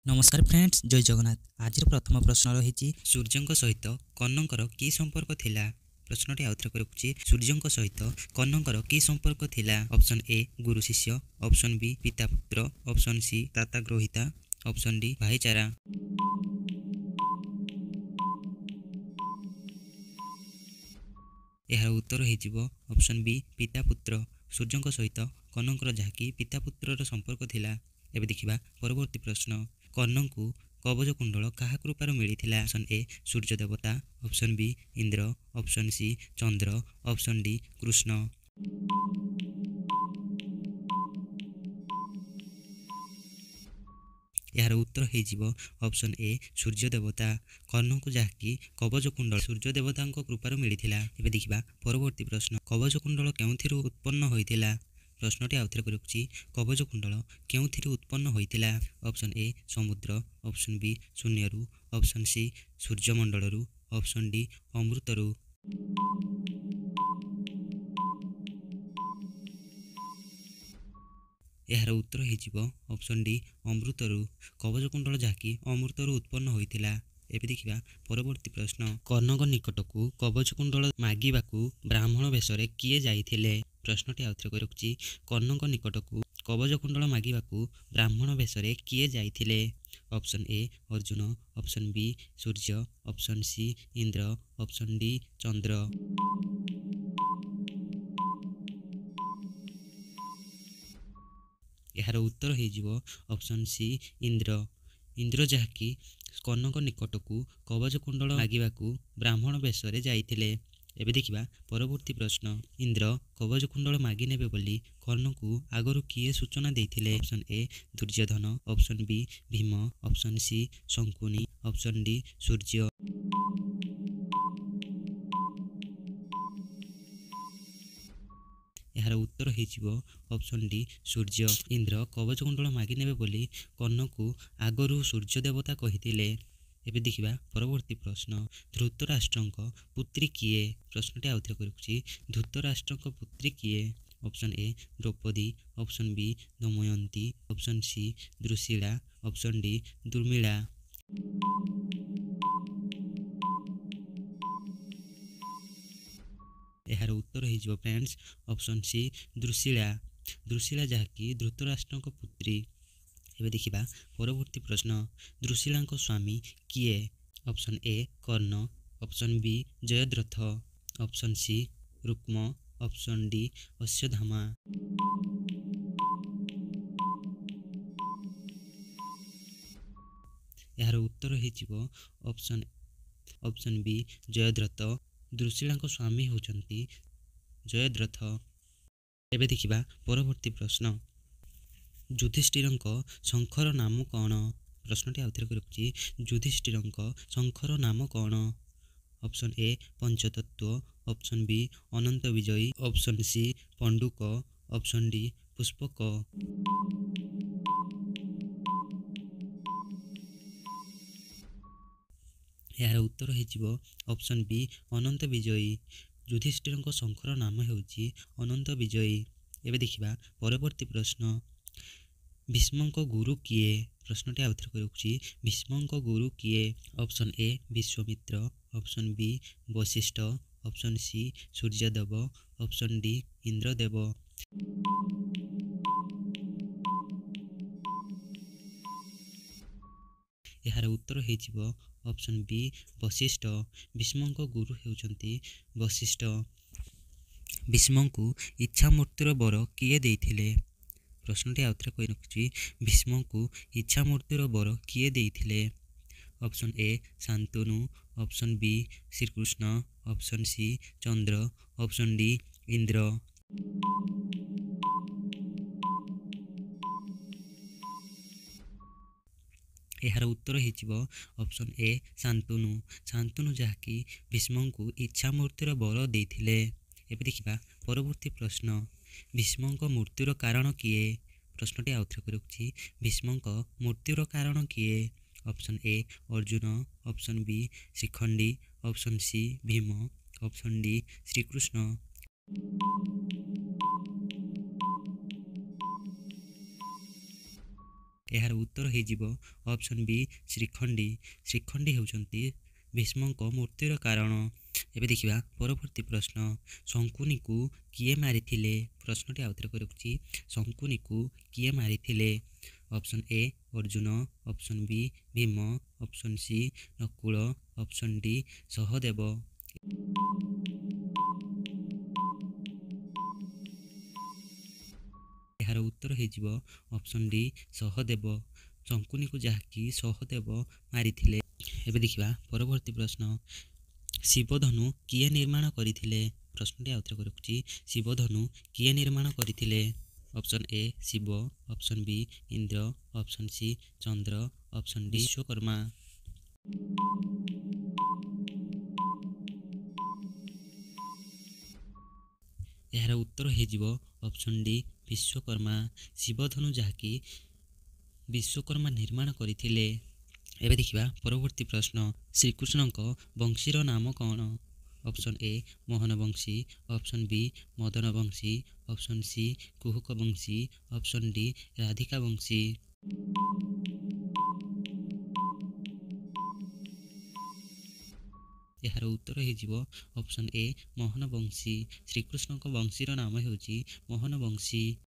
नमस्कार फ्रेंड्स, जय जगन्नाथ। आज प्रथम प्रश्न रही सूर्य सहित कर्णंकर कि संपर्क थिला। प्रश्नटी आउथरे रखुछि, सूर्य सहित कर्णंकर कि संपर्क थिला। ऑप्शन ए गुरु शिष्य, ऑप्शन बी पिता पुत्र, ऑप्शन सी ताता ग्रहिता, ऑप्शन डी भाईचारा। यार उत्तर हो ऑप्शन बी पिता पुत्र। सूर्य सहित कर्णंकर जहाँकि पिता पुत्रर संपर्क थिला। एबे देखिबा परवर्ती प्रश्न, कर्ण को कवच कुंडल क्या कृपार मिली। ऑप्शन ए सूर्य देवता, option B Indra, option C Chandra, option D Krishna. यार उत्तर हो ऑप्शन ए सूर्य देवता। कर्ण को जहाँकि कवच कुंडल सूर्य देवता कृपार मिली। एबे देखिबा परवर्ती प्रश्न, कवच कुंडल केउथिरु उत्पन्न होइतिला। प्रश्नटी आउथरे रखुछि, कवच कुंडल केउथिरु उत्पन्न होइतिला। ऑप्शन ए समुद्र, ऑप्शन बी शून्यरु, ऑप्शन सी सूर्यमंडलरु, ऑप्शन डी अमृतरु। यार उत्तर हो ऑप्शन डी अमृतरु। कवच कुंडल जहाँकि अमृतरु उत्पन्न होइतिला। एबे देखिबा परवर्ती प्रश्न, कर्णक निकटकू कवच कुंडल मागिबाकू ब्राह्मण वेशरे किए जाइथिले। प्रश्नटी आउथरे रखुछि, कर्णक निकटकू कवच कुंडल मागिबाकू ब्राह्मण वेशरे किए जाइथिले। Option A Arjun, option B Surya, option C Indra, option D Chandra. यार उत्तर हो ऑप्शन सी इंद्र। इंद्र जहाँकि कर्णक निकटकू कवच कुंडल मागिबाकू ब्राह्मण वेशरे जाइथिले। एबे देखिबा परवर्ती प्रश्न, इंद्र कवच कुंडल मागी नेबे बोली कर्ण को आगरू किए सूचना देइथिले। Option A Duryodhan, option B Bhim, option C Shakuni, option D Surya. यार उत्तर हो ऑप्शन डी सूर्य। इंद्र कवच कुंडल मागी नेबे बोली कर्ण को आगरू सूर्य देवता कहिथिले। एबे देखिबा परवर्ती प्रश्न, धृतराष्ट्रंक पुत्री किए। प्रश्नटी आउथरे रखुछि, धृतराष्ट्रंक पुत्री किए। Option A Draupadi, option B Damayanti, option C Dushila, option D Durmila. यार उत्तर हो फ्रेंड्स ऑप्शन सी दुशीला। दुशीला जहाँकि धृतराष्ट्रंक पुत्री। एबे देखिबा परवर्ती प्रश्न, दुशीला स्वामी किए। Option A Karna, option B Jayadrath, option C Rukma, option D Ashwatthama. यार उत्तर हो ऑप्शन बी जयद्रथ। दुशीला स्वामी होचंती जयद्रथ। एबे देखिबा परवर्ती प्रश्न, युधिष्ठिरंक शंखर नाम कौन। प्रश्नटी आउथरे रखुछि, युधिष्ठिरंक शंखर नाम कौन। ऑप्शन ए पंचतत्व, option B Anant Vijayi, option C Panduk, option D Pushpak. यार उत्तर हो ऑप्शन बी अनंत विजयी। युधिष्ठिरंक शंखर नाम होउछि अनंत विजयी। एबे देखिबा परवर्ती प्रश्न, भीष्मंक गुरु किए। प्रश्नटी आउथरे रखुछि, भीष्मंक गुरु किए। Option A Vishwamitra, option B Vashishtha, option C Suryadev, option D Indradev. यार उत्तर हो ऑप्शन बी वशिष्ठ। भीष्मंक गुरु हेउचंती वशिष्ठ। भीष्मंकु इच्छा मृत्युर बर किए देइथिले। प्रश्नटी आउथरे रखुछि, भीष्मंकु इच्छा मृत्युर बर किए देइथिले। Option A Shantanu, option B Shrikrishna, option C Chandra, option D Indra. यार उत्तर हो ऑप्शन ए शांतनु। शांतनु जहाँकि भीष्मंकु इच्छा मृत्युर बर देइथिले। एबे देखिबा परवर्ती प्रश्न, भीष्मंक मृत्युर कारण किए। प्रश्नटी आउथरे रखुछि, भीष्मंक मृत्युर कारण किए। Option A Arjun, option B Shikhandi, option C Bhim, option D Shrikrishna. ଏହାର ଉତ୍ତର ହୋଇଯିବ ଅପସନ୍ ବି ଶ୍ରୀଖଣ୍ଡୀ। ଶ୍ରୀଖଣ୍ଡୀ ହେଉଛନ୍ତି ଭୀଷ୍ମଙ୍କ ମୃତ୍ୟୁର କାରଣ। ଏବେ ଦେଖିବା ପରବର୍ତ୍ତୀ ପ୍ରଶ୍ନ, ଶଙ୍କୁନିକୁ କିଏ ମାରିଥିଲେ? ପ୍ରଶ୍ନଟି ଆଉଥରେ କରି ରଖୁଛି, ଶଙ୍କୁନିକୁ କିଏ ମାରିଥିଲେ? Option A Arjun, option B Bhim, option C Nakul, option D Sahadev. ଏହାର ଉତ୍ତର ହୋଇଯିବ ଅପସନ୍ ଡି ସହଦେବ। ଶଙ୍କୁନିକୁ ଯାହାକି ସହଦେବ ମାରିଥିଲେ। ଏବେ ଦେଖିବା ପରବର୍ତ୍ତୀ ପ୍ରଶ୍ନ, ଶିବଧନୁ କିଏ ନିର୍ମାଣ କରିଥିଲେ? ପ୍ରଶ୍ନଟି ଆଉଥରେ କରି ରଖୁଛି, ଶିବଧନୁ କିଏ ନିର୍ମାଣ କରିଥିଲେ? Option A Shiv, option B Indra, option C Chandra, option D Vishwakarma. ଏହାର ଉତ୍ତର ହୋଇଯିବ ଅପସନ୍ ଡି ବିଶ୍ୱକର୍ମା। ଶିବଧନୁ ଯାହାକି ବିଶ୍ୱକର୍ମା ନିର୍ମାଣ କରିଥିଲେ। ଏବେ ଦେଖିବା ପରବର୍ତ୍ତୀ ପ୍ରଶ୍ନ, ଶ୍ରୀକୃଷ୍ଣଙ୍କ ବଂଶୀର ନାମ କ'ଣ? Option A Mohan Bansi, option B Madan Bansi, option C କୁହୁକ ବଂଶୀ, ଅପସନ୍ ଡି ରାଧିକା ବଂଶୀ। ଏହାର ଉତ୍ତର ହୋଇଯିବ ଅପସନ୍ ଏ ମୋହନ ବଂଶୀ। ଶ୍ରୀକୃଷ୍ଣଙ୍କ ବଂଶୀର ନାମ ହେଉଛି ମୋହନ ବଂଶୀ।